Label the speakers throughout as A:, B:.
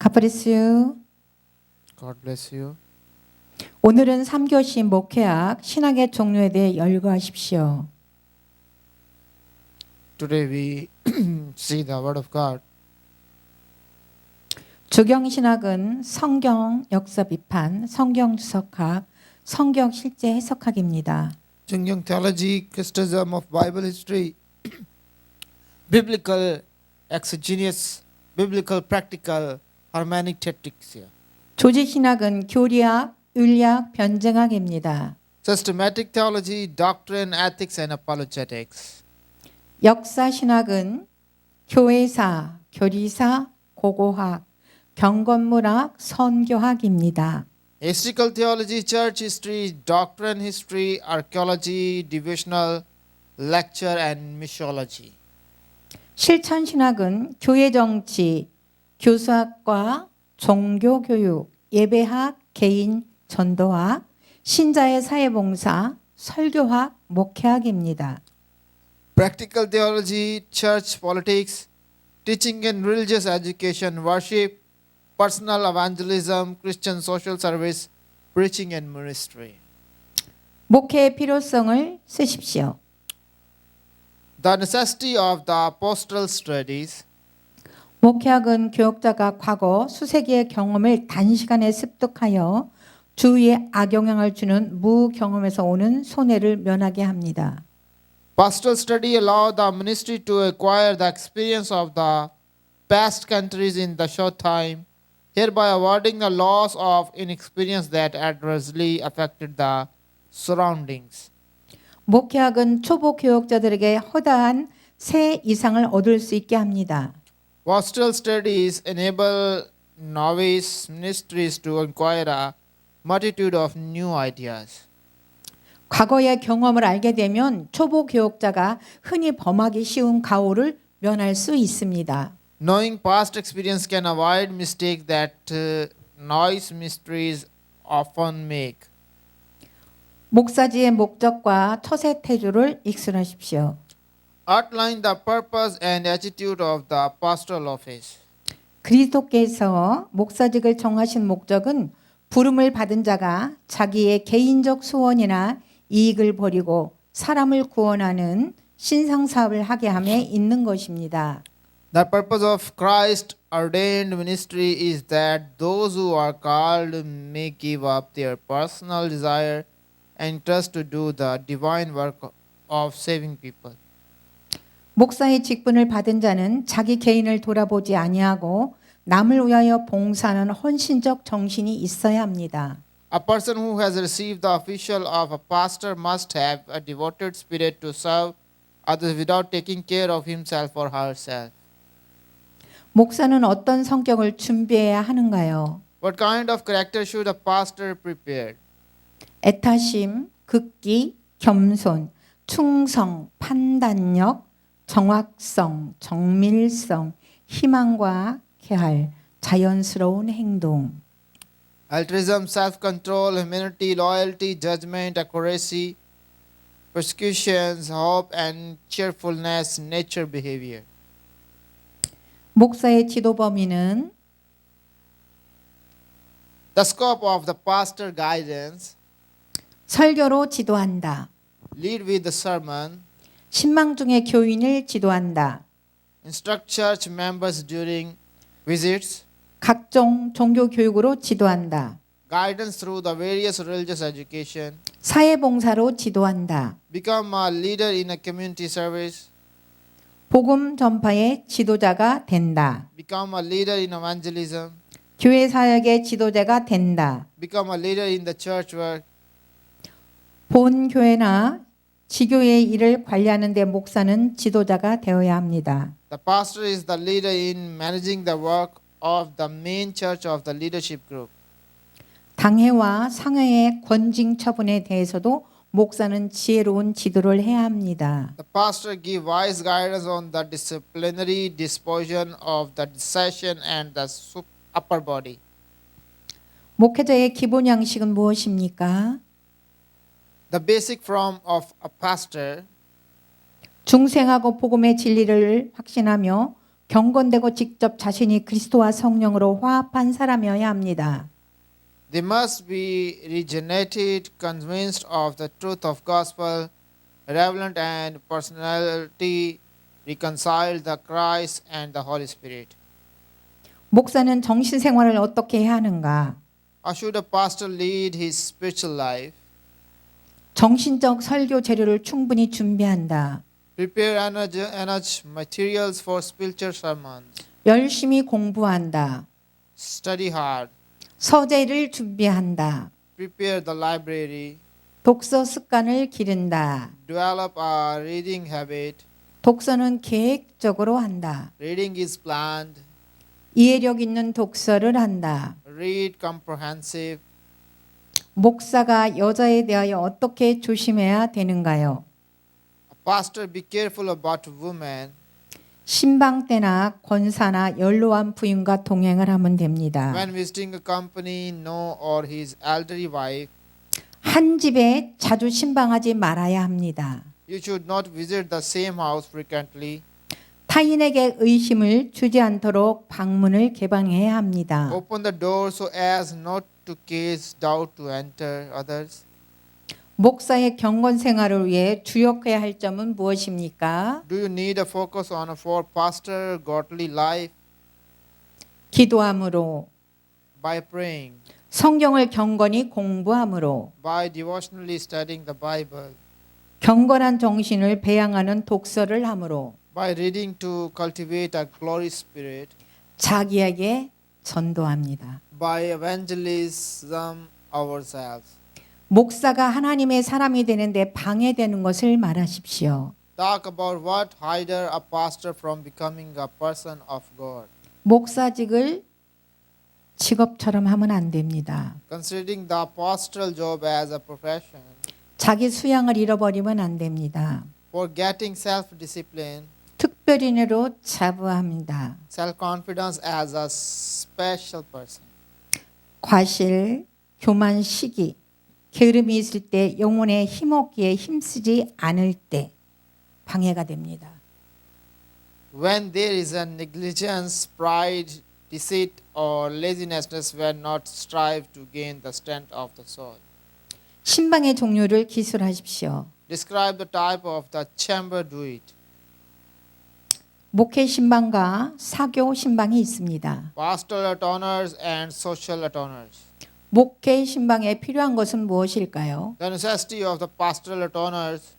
A: God bless you.
B: God bless you.
A: 오늘은 3교시 목회학 신학의 종류에 대해 열거하십시오.
B: Today we see the Word of God.
A: 주경신학은 성경 역사 비판, 성경 주석학, 성경 실제 해석학입니다.
B: Jungyang Theology, Criticism of Bible History, Biblical Exegesis, Biblical Practical Hermeneutics.
A: 조직신학은 교리학, 윤리학, 변증학입니다.
B: Systematic Theology, Doctrine, Ethics and Apologetics.
A: 역사신학은 교회사, 교리사, 고고학, 경건문학, 선교학입니다.
B: Historical Theology, Church History, Doctrine History, Archaeology, Devotional, Lecture and Missiology.
A: 실천신학은 교회 정치, 교수학과, 종교교육, 예배학, 개인 전도학, 신자의 사회봉사, 설교학, 목회학입니다.
B: Practical Theology, Church Politics, Teaching and Religious Education, Worship, Personal Evangelism, Christian Social Service, Preaching and Ministry.
A: 목회의 필요성을 쓰십시오.
B: The necessity of the pastoral studies.
A: 목회학은 교역자가 과거 수세기의 경험을 단시간에 습득하여 주위에 악영향을 주는 무경험에서 오는 손해를 면하게 합니다.
B: Pastoral study allow the ministry to acquire the experience of the past countries in the short time, hereby avoiding the loss of inexperience that adversely affected the surroundings.
A: 목회학은 초보 교역자들에게 허다한 새 이상을 얻을 수 있게 합니다.
B: Pastoral studies enable novice ministries to acquire a multitude of new ideas.
A: 과거의 경험을 알게 되면 초보 교역자가 흔히 범하기 쉬운 가오를 면할 수 있습니다.
B: Knowing past experience can avoid mistakes that novice ministries often make.
A: 목사지의 목적과 처세 태도를 익술하십시오.
B: Outline the purpose and attitude of the pastoral office.
A: 그리스도께서 목사직을 정하신 목적은 부름을 받은 자가 자기의 개인적 소원이나 이익을 버리고 사람을 구원하는 신상 사업을 하게 함에 있는 것입니다.
B: The purpose of Christ ordained ministry is that those who are called may give up their personal desire and trust to do the divine work of saving people.
A: 목사의 직분을 받은 자는 자기 개인을 돌아보지 아니하고 남을 위하여 봉사하는 헌신적 정신이 있어야 합니다.
B: A person who has received the official of a pastor must have a devoted spirit to serve others without taking care of himself or herself.
A: 목사는 어떤 성격을 준비해야 하는가요?
B: What kind of character should a pastor prepare?
A: 애타심, 극기, 겸손, 충성, 판단력, 정확성, 정밀성, 희망과 쾌활, 자연스러운 행동.
B: Altruism, self-control, humanity, loyalty, judgment, accuracy, persecutions, hope, and cheerfulness, nature, behavior.
A: 목사의 지도 범위는
B: The scope of the pastor guidance,
A: 설교로 지도한다.
B: lead with the sermon,
A: 신망 중의 교인을 지도한다.
B: instruct church members during visits,
A: 각종 종교 교육으로 지도한다.
B: guidance through the various religious education,
A: 사회봉사로 지도한다.
B: become a leader in a community service,
A: 복음 전파의 지도자가 된다.
B: become a leader in evangelism,
A: 교회 사역의 지도자가 된다.
B: become a leader in the church work.
A: 본 교회나 지교의 일을 관리하는 데 목사는 지도자가 되어야 합니다.
B: The pastor is the leader in managing the work of the main church of the leadership group.
A: 당회와 상회의 권징 처분에 대해서도 목사는 지혜로운 지도를 해야 합니다.
B: The pastor give wise guidance on the disciplinary disposition of the session and the upper body.
A: 목회자의 기본 양식은 무엇입니까?
B: The basic form of a pastor,
A: 중생하고 복음의 진리를 확신하며 경건되고 직접 자신이 그리스도와 성령으로 화합한 사람이어야 합니다.
B: They must be regenerated, convinced of the truth of gospel, relevant and personality, reconciled the Christ and the Holy Spirit.
A: 목사는 정신 생활을 어떻게 해야 하는가?
B: How should a pastor lead his spiritual life?
A: 정신적 설교 재료를 충분히 준비한다.
B: Prepare enough materials for spiritual sermons.
A: 열심히 공부한다.
B: Study hard.
A: 서재를 준비한다.
B: Prepare the library.
A: 독서 습관을 기른다.
B: Develop a reading habit.
A: 독서는 계획적으로 한다.
B: Reading is planned.
A: 이해력 있는 독서를 한다.
B: Read comprehensive.
A: 목사가 여자에 대하여 어떻게 조심해야 되는가요?
B: A pastor be careful about women.
A: 신방 때나 권사나 연로한 부인과 동행을 하면 됩니다.
B: When visiting a company, no or his elderly wife.
A: 한 집에 자주 신방하지 말아야 합니다.
B: You should not visit the same house frequently.
A: 타인에게 의심을 주지 않도록 방문을 개방해야 합니다.
B: Open the door so as not to cause doubt to enter others.
A: 목사의 경건 생활을 위해 주역해야 할 점은 무엇입니까?
B: Do you need a focus on for pastor godly life?
A: 기도함으로,
B: By praying,
A: 성경을 경건히 공부함으로,
B: by devotionally studying the Bible,
A: 경건한 정신을 배양하는 독서를 함으로,
B: by reading to cultivate a glory spirit,
A: 자기에게 전도합니다.
B: by evangelism ourselves.
A: 목사가 하나님의 사람이 되는데 방해되는 것을 말하십시오.
B: Talk about what hinder a pastor from becoming a person of God.
A: 목사직을 직업처럼 하면 안 됩니다.
B: Considering the pastoral job as a profession,
A: 자기 수양을 잃어버리면 안 됩니다.
B: forgetting self-discipline,
A: 특별인으로 자부합니다.
B: self-confidence as a special person.
A: 과실, 교만, 시기, 게으름이 있을 때 영혼의 힘없기에 힘쓰지 않을 때 방해가 됩니다.
B: When there is a negligence, pride, deceit, or laziness when not strive to gain the strength of the soul.
A: 신방의 종류를 기술하십시오.
B: Describe the type of the chamber do it.
A: 목회 신방과 사교 신방이 있습니다.
B: Pastoral atoners and social atoners.
A: 목회 신방에 필요한 것은 무엇일까요?
B: The necessity of the pastoral atoners,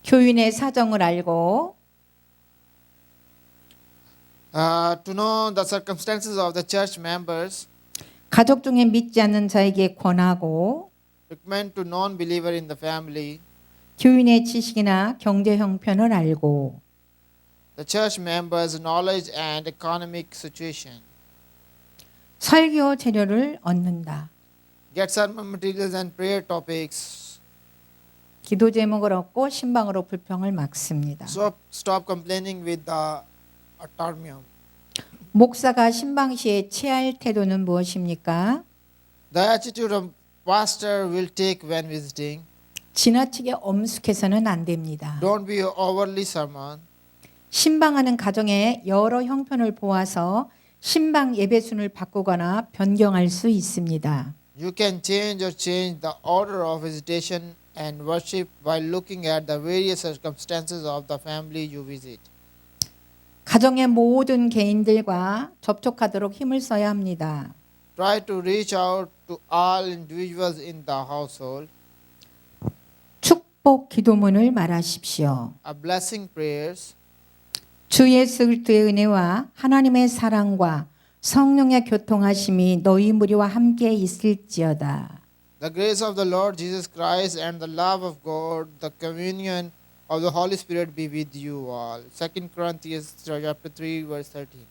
A: 교인의 사정을 알고
B: to know the circumstances of the church members,
A: 가족 중에 믿지 않는 자에게 권하고
B: recommend to non-believer in the family,
A: 교인의 지식이나 경제 형편을 알고
B: the church members' knowledge and economic situation.
A: 설교 재료를 얻는다.
B: Get sermon materials and prayer topics.
A: 기도 제목을 얻고 신방으로 불평을 막습니다.
B: Stop complaining with the atarmium.
A: 목사가 신방 시에 취할 태도는 무엇입니까?
B: The attitude of pastor will take when visiting.
A: 지나치게 엄숙해서는 안 됩니다.
B: Don't be overly sermon.
A: 신방하는 가정의 여러 형편을 보아서 신방 예배순을 바꾸거나 변경할 수 있습니다.
B: You can change the order of visitation and worship by looking at the various circumstances of the family you visit.
A: 가정의 모든 개인들과 접촉하도록 힘을 써야 합니다.
B: Try to reach out to all individuals in the household.
A: 축복 기도문을 말하십시오.
B: A blessing prayers.
A: 주 예수 그리스도의 은혜와 하나님의 사랑과 성령의 교통하심이 너희 무리와 함께 있을지어다.
B: The grace of the Lord Jesus Christ and the love of God, the communion of the Holy Spirit be with you all. 2 Corinthians chapter 3 verse 13.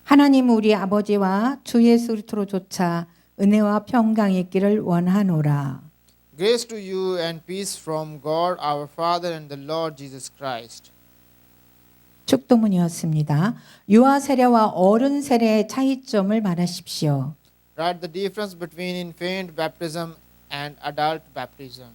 A: 하나님 우리 아버지와 주 예수 그리스도로조차 은혜와 평강이 있기를 원하노라.
B: Grace to you and peace from God our Father and the Lord Jesus Christ.
A: 축도문이었습니다. 유아 세례와 어른 세례의 차이점을 말하십시오.
B: Write the difference between infant baptism and adult baptism.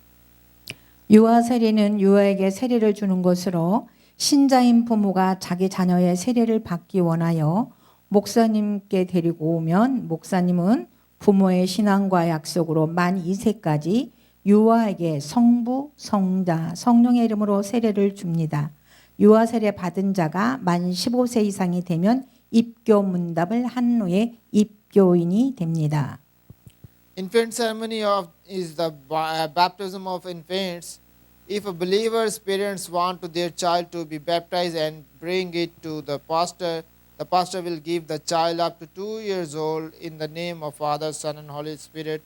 A: 유아 세례는 유아에게 세례를 주는 것으로 신자인 부모가 자기 자녀의 세례를 받기 원하여 목사님께 데리고 오면 목사님은 부모의 신앙과 약속으로 만 2세까지 유아에게 성부, 성자, 성령의 이름으로 세례를 줍니다. 유아 세례 받은 자가 만 15세 이상이 되면 입교 문답을 한 후에 입교인이 됩니다.
B: Infant ceremony is the baptism of infants. If a believer's parents want their child to be baptized and bring it to the pastor will give the child up to 2 years old in the name of Father, Son, and Holy Spirit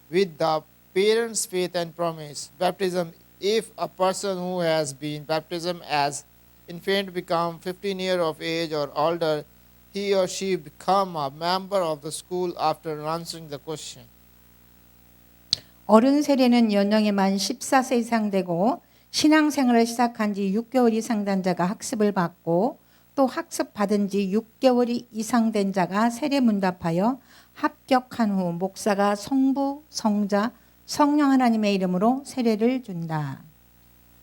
B: with the parents' faith and promise. Baptism: if a person who has been baptized as infant become 15 years of age or older, he or she become a member of the school after answering the question.
A: 어른 세례는 연령이 만 14세 이상 되고 신앙생활을 시작한 지 6개월 이상 된 자가 학습을 받고 또 학습 받은 지 6개월 이상 된 자가 세례 문답하여 합격한 후 목사가 성부, 성자, 성령 하나님의 이름으로 세례를 준다.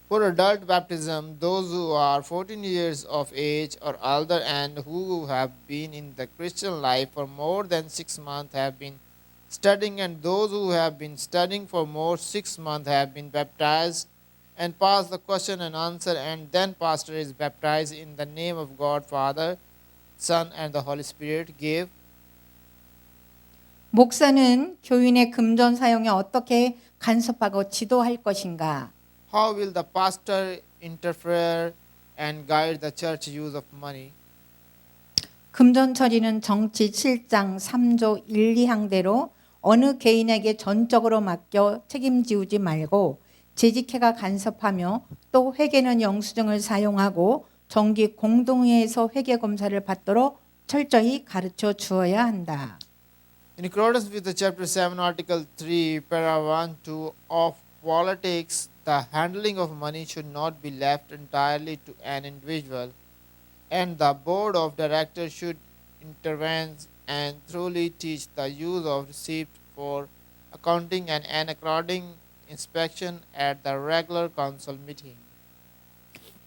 B: For adult baptism, those who are 14 years of age or older and who have been in the Christian life for more than 6 months have been studying, and those who have been studying for more 6 months have been baptized and pass the question and answer, and then pastor is baptized in the name of God, Father, Son, and the Holy Spirit. Give.
A: 목사는 교인의 금전 사용에 어떻게 간섭하고 지도할 것인가?
B: How will the pastor interfere and guide the church use of money?
A: 금전 처리는 정치 7장 3조 1, 2항대로 어느 개인에게 전적으로 맡겨 책임지우지 말고 재직회가 간섭하며 또 회계는 영수증을 사용하고 정기 공동회에서 회계 검사를 받도록 철저히 가르쳐 주어야 한다.
B: In accordance with the chapter 7, article 3, para 1, 2 of politics, the handling of money should not be left entirely to an individual, and the board of directors should intervene and thoroughly teach the use of receipts for accounting and an according inspection at the regular council meeting.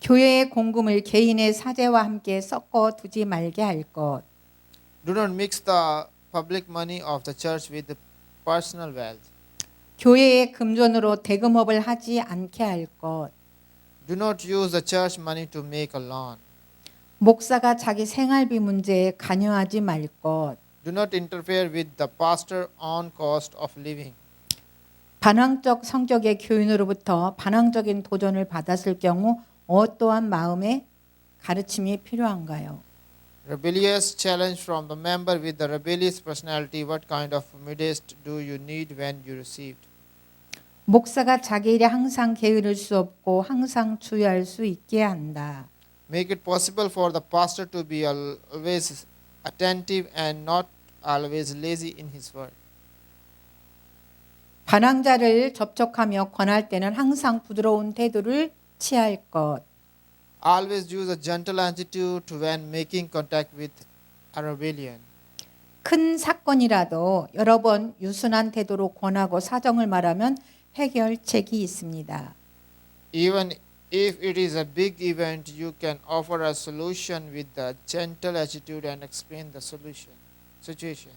A: 교회의 공금을 개인의 사재와 함께 섞어 두지 말게 할 것.
B: Do not mix the public money of the church with the personal wealth.
A: 교회의 금전으로 대금업을 하지 않게 할 것.
B: Do not use the church money to make a loan.
A: 목사가 자기 생활비 문제에 관여하지 말 것.
B: Do not interfere with the pastor's own cost of living.
A: 반항적 성격의 교인으로부터 반항적인 도전을 받았을 경우 어떠한 마음의 가르침이 필요한가요?
B: Rebellious challenge from the member with the rebellious personality. What kind of modest do you need when you received?
A: 목사가 자기 일에 항상 게으를 수 없고 항상 주의할 수 있게 한다.
B: Make it possible for the pastor to be always attentive and not always lazy in his work.
A: 반항자를 접촉하며 권할 때는 항상 부드러운 태도를 취할 것.
B: Always use a gentle attitude when making contact with a rebellion.
A: 큰 사건이라도 여러 번 유순한 태도로 권하고 사정을 말하면 해결책이 있습니다.
B: Even if it is a big event, you can offer a solution with a gentle attitude and explain the situation.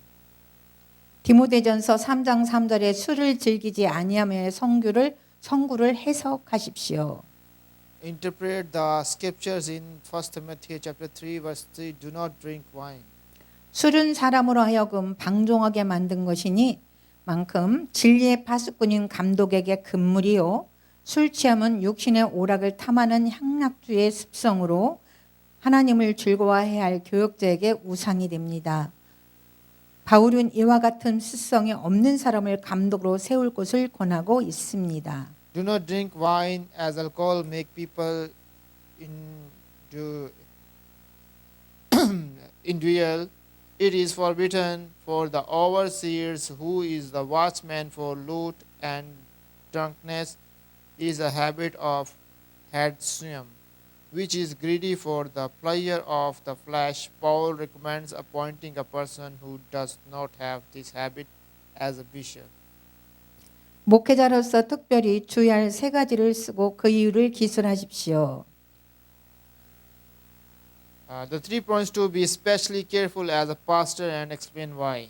A: 디모데전서 3장 3절에 술을 즐기지 아니하며의 성구를 해석하십시오.
B: Interpret the scriptures in 1 Timothy chapter 3 verse 3. Do not drink wine.
A: 술은 사람으로 하여금 방종하게 만든 것이니 만큼 진리의 파수꾼인 감독에게 금물이요 술 취함은 육신의 오락을 탐하는 향락주의 습성으로 하나님을 즐거워해야 할 교역자에게 우상이 됩니다. 바울은 이와 같은 습성이 없는 사람을 감독으로 세울 것을 권하고 있습니다.
B: Do not drink wine, as alcohol make people indwell. It is forbidden for the overseers, who is the watchman for loot and drunkenness, is a habit of hedonism, which is greedy for the pleasure of the flesh. Paul recommends appointing a person who does not have this habit as a bishop.
A: 목회자로서 특별히 주의할 세 가지를 쓰고 그 이유를 기술하십시오.
B: The 3 points to be especially careful as a pastor and explain why.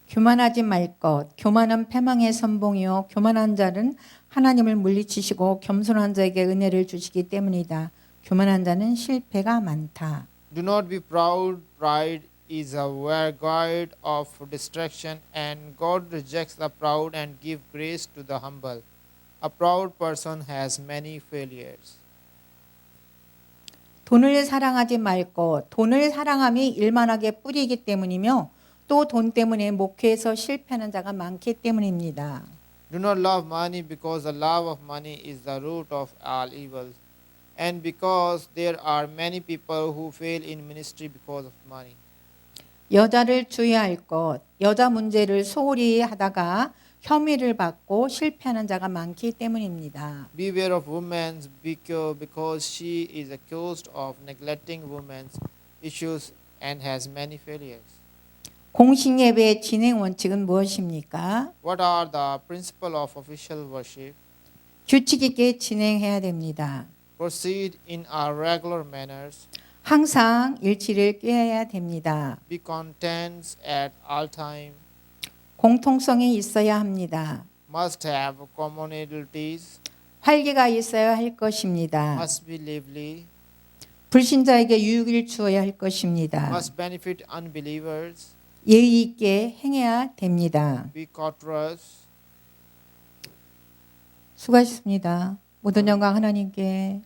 A: 교만하지 말 것. 교만은 패망의 선봉이요 교만한 자는 하나님을 물리치시고 겸손한 자에게 은혜를 주시기 때문이다. 교만한 자는 실패가 많다.
B: Do not be proud. Pride is a guide of distraction, and God rejects the proud and gives grace to the humble. A proud person has many failures.
A: 돈을 사랑하지 말 것. 돈을 사랑함이 일만하게 뿌리기 때문이며 또 돈 때문에 목회에서 실패하는 자가 많기 때문입니다.
B: Do not love money, because the love of money is the root of all evils, and because there are many people who fail in ministry because of money.
A: 여자를 주의할 것. 여자 문제를 소홀히 하다가 혐의를 받고 실패하는 자가 많기 때문입니다.
B: Beware of women, because she is accused of neglecting women's issues and has many failures.
A: 공식 예배의 진행 원칙은 무엇입니까?
B: What are the principles of official worship?
A: 규칙 있게 진행해야 됩니다.
B: Proceed in a regular manners.
A: 항상 일치를 꾀해야 됩니다.
B: Be content at all time.
A: 공통성이 있어야 합니다.
B: Must have commonalities.
A: 활기가 있어야 할 것입니다.
B: Must be lively.
A: 불신자에게 유익을 주어야 할 것입니다.
B: Must benefit unbelievers.
A: 예의 있게 행해야 됩니다.
B: Be courteous.
A: 수고하셨습니다. 모든 영광 하나님께.